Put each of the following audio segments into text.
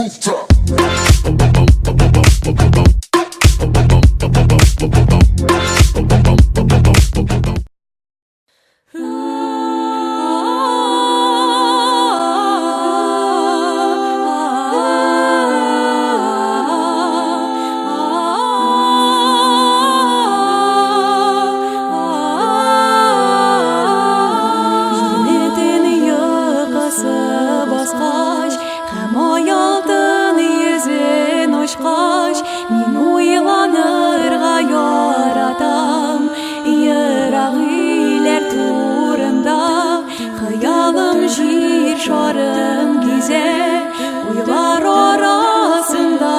rooftop. Мен ойланырға яратам, йырақ үйлер турында. Хыялым жер шарын кезер, ойлар арасында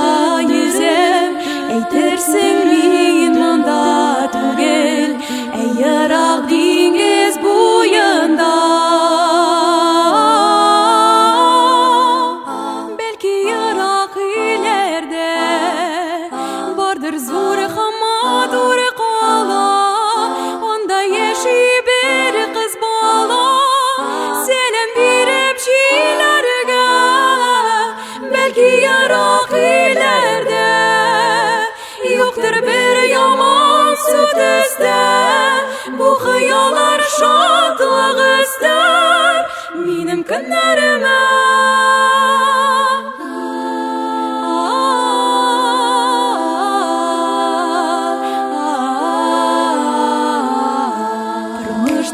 yüзем. Әйтерсің мен монда түгел, йырақ диңгез буйында. Бәлки йырақ үйлерде бардыр зур хамадур қала, онда яши бір қыз бала, сәлем беріп жиләргә. Бәлки йырақ үйлерде юктыр бір яман сөт өсте, бу хыяллар шатлык өстәр минем көннәремә.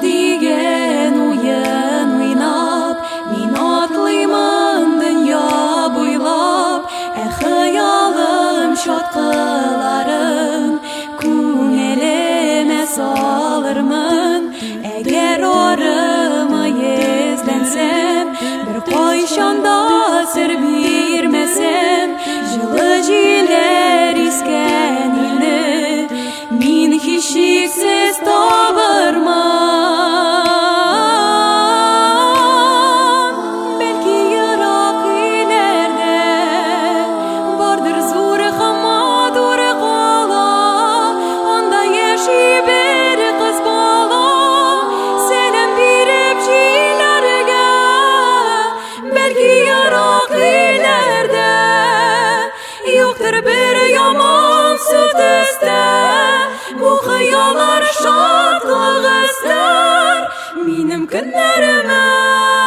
Деген уен уйнап, мин атлыймын дөнья буйлап. Хыялым чаткыларын күңелемә салырмын. Әгәр арымы эзләнсәм, бер кайчан да сер бирмәсәм, җылы җилләр искән илне мин һичшиксез табырмын. Юктыр бір яман сөт өсте, бу хыяллар шатлык өстәр минем көннәремә.